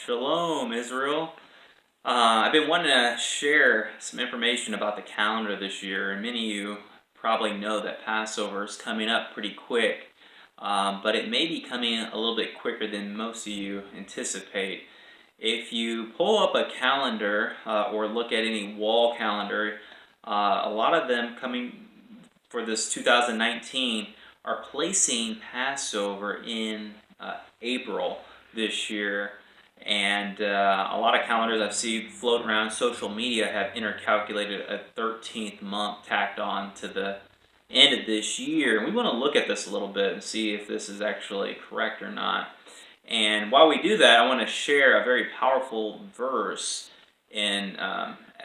Shalom, Israel. I've been wanting to share some information about the calendar this year, and many of you probably know that Passover is coming up pretty quick, but it may be coming a little bit quicker than most of you anticipate. If you pull up a calendar or look at any wall calendar, a lot of them coming for this 2019 are placing Passover in April this year. And a lot of calendars I've seen floating around social media have intercalculated a 13th month tacked on to the end of this year. And we want to look at this a little bit and see if this is actually correct or not. And while we do that, I want to share a very powerful verse in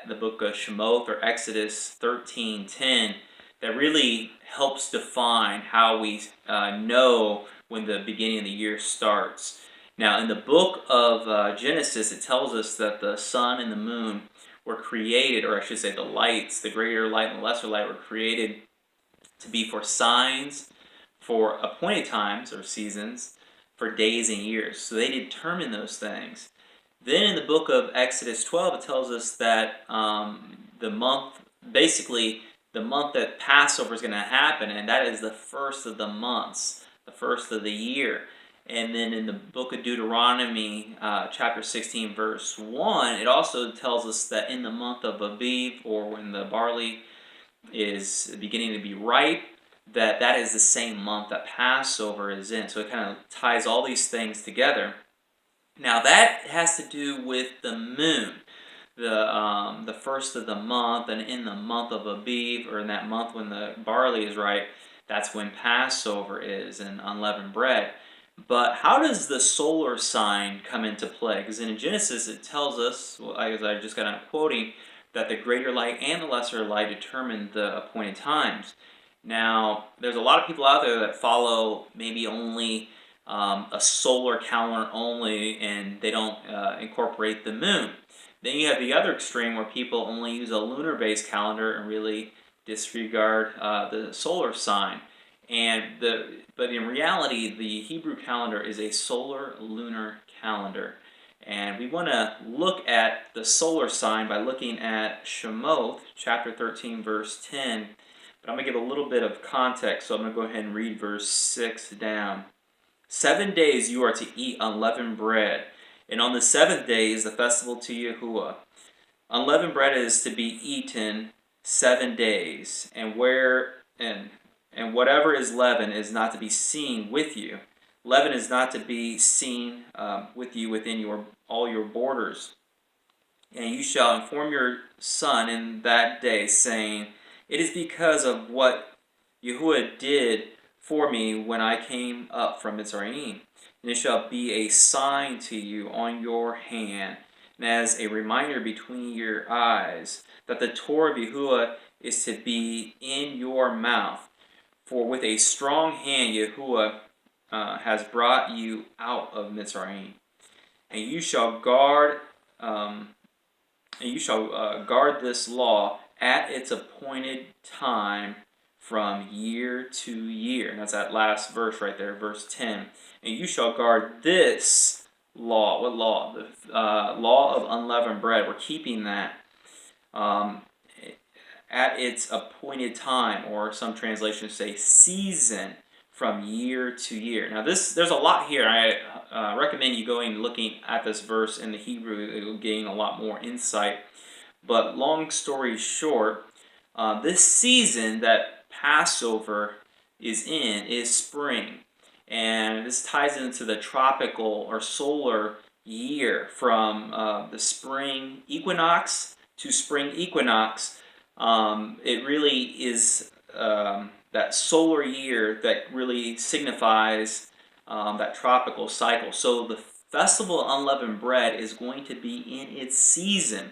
the book of Shemot or Exodus 13:10 that really helps define how we know when the beginning of the year starts. Now, in the book of Genesis, it tells us that the sun and the moon were created, or I should say the lights, the greater light and the lesser light were created to be for signs, for appointed times or seasons, for days and years. So they determine those things. Then in the book of Exodus 12, it tells us that the month that Passover is going to happen, and that is the first of the months, the first of the year. And then in the book of Deuteronomy, chapter 16, verse 1, it also tells us that in the month of Aviv, or when the barley is beginning to be ripe, that is the same month that Passover is in. So it kind of ties all these things together. Now that has to do with the moon, the first of the month, and in the month of Aviv, or in that month when the barley is ripe, that's when Passover is and unleavened bread. But how does the solar sign come into play? Because in Genesis it tells us, as I just got on quoting, that the greater light and the lesser light determine the appointed times. Now, there's a lot of people out there that follow maybe only a solar calendar only, and they don't incorporate the moon. Then you have the other extreme where people only use a lunar-based calendar and really disregard the solar sign. But in reality, the Hebrew calendar is a solar-lunar calendar. And we want to look at the solar sign by looking at Shemot, chapter 13, verse 10. But I'm going to give a little bit of context, so I'm going to go ahead and read verse 6 down. 7 days you are to eat unleavened bread, and on the seventh day is the festival to Yahuwah. Unleavened bread is to be eaten 7 days, and whatever is leaven is not to be seen with you. Leaven is not to be seen with you within all your borders. And you shall inform your son in that day, saying, it is because of what Yahuwah did for me when I came up from Mitzrayim. And it shall be a sign to you on your hand, and as a reminder between your eyes, that the Torah of Yahuwah is to be in your mouth. For with a strong hand Yahuwah has brought you out of Mitzrayim, and you shall guard this law at its appointed time from year to year. And that's that last verse right there, verse 10. And you shall guard this law. What law? The law of unleavened bread. We're keeping that. At its appointed time, or some translations say season, from year to year. Now there's a lot here. I recommend you going and looking at this verse in the Hebrew. It will gain a lot more insight. But long story short, this season that Passover is in is spring. And this ties into the tropical or solar year from the spring equinox to spring equinox. It really is that solar year that really signifies that tropical cycle. So the Festival of Unleavened Bread is going to be in its season.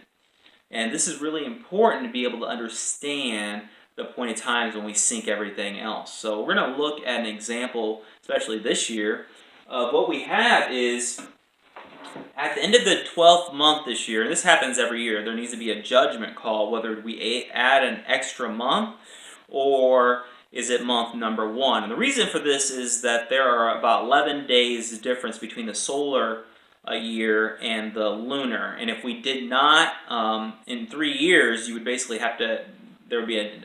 And this is really important to be able to understand the appointed times when we sync everything else. So we're going to look at an example, especially this year, of what we have is at the end of the 12th month this year, and this happens every year, there needs to be a judgment call whether we add an extra month or is it month number 1. And the reason for this is that there are about 11 days difference between the solar a year and the lunar. And if we did not, in 3 years, you would basically have to, there would be an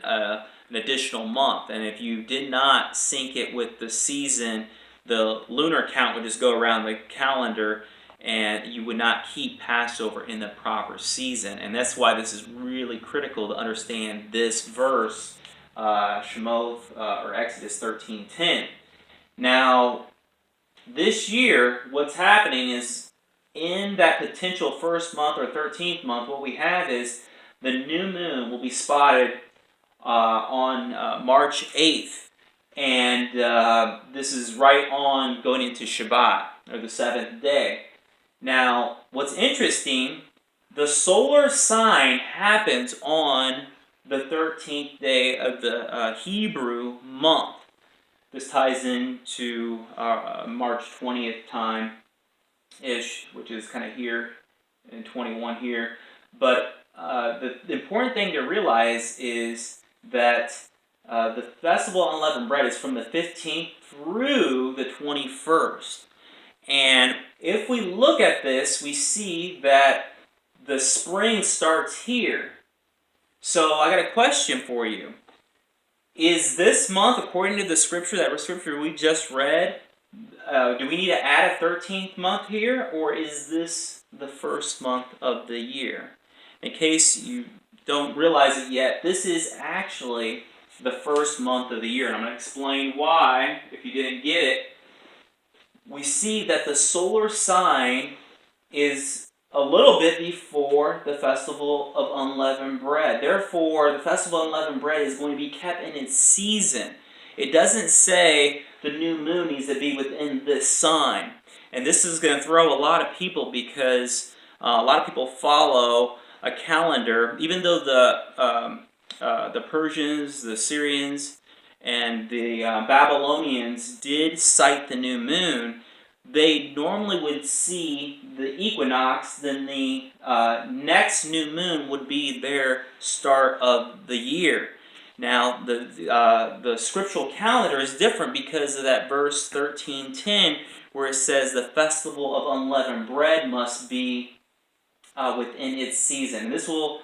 additional month. And if you did not sync it with the season, the lunar count would just go around the calendar, and you would not keep Passover in the proper season. And that's why this is really critical to understand this verse, Shemoth, or Exodus 13:10. Now, this year, what's happening is, in that potential first month or 13th month, what we have is the new moon will be spotted on March 8th. And this is right on going into Shabbat, or the 7th day. Now, what's interesting, the solar sign happens on the 13th day of the Hebrew month. This ties into March 20th time-ish, which is kind of here in 21 here. But the important thing to realize is that the Festival of Unleavened Bread is from the 15th through the 21st. And if we look at this, we see that the spring starts here. So I got a question for you. Is this month, according to the scripture, that scripture we just read, do we need to add a 13th month here, or is this the first month of the year? In case you don't realize it yet, this is actually the first month of the year, and I'm going to explain why, if you didn't get it. We see that the solar sign is a little bit before the Festival of Unleavened Bread. Therefore, the Festival of Unleavened Bread is going to be kept in its season. It doesn't say the new moon needs to be within this sign. And this is going to throw a lot of people, because a lot of people follow a calendar, even though the Persians, the Syrians, and the Babylonians did cite the new moon. They normally would see the equinox, then the next new moon would be their start of the year. Now, the scriptural calendar is different because of that verse 13:10, where it says the Festival of Unleavened Bread must be within its season. And this will,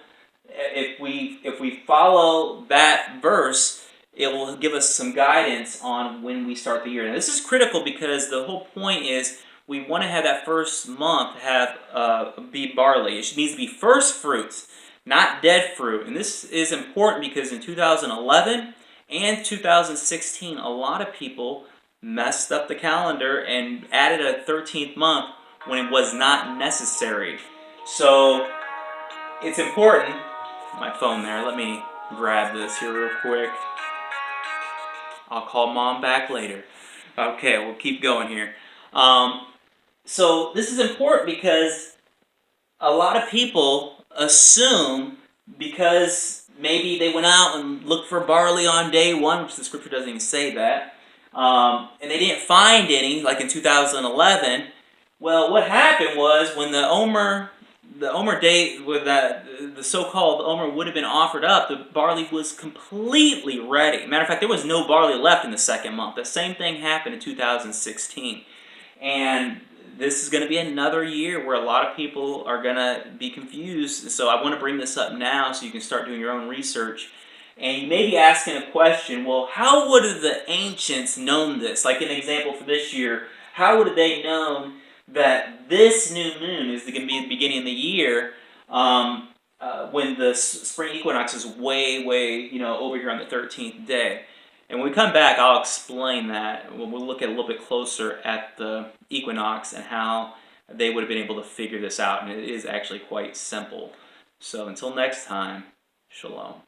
if we follow that verse, it will give us some guidance on when we start the year. Now, this is critical because the whole point is we want to have that first month be barley. It needs to be first fruits, not dead fruit. And this is important because in 2011 and 2016, a lot of people messed up the calendar and added a 13th month when it was not necessary. So it's important. My phone there. Let me grab this here real quick. I'll call Mom back later. Okay, we'll keep going here. So this is important because a lot of people assume, because maybe they went out and looked for barley on day one, which the scripture doesn't even say that, and they didn't find any, like in 2011. Well, what happened was when the Omer date, with the so-called Omer would have been offered up, the barley was completely ready. Matter of fact, there was no barley left in the second month. The same thing happened in 2016. And this is going to be another year where a lot of people are going to be confused. So I want to bring this up now so you can start doing your own research. And you may be asking a question, well, how would have the ancients known this? Like an example for this year, how would have they known that this new moon is going to be the beginning of the year when the spring equinox is way, over here on the 13th day? And when we come back, I'll explain that. We'll look at a little bit closer at the equinox and how they would have been able to figure this out. And it is actually quite simple. So until next time, shalom.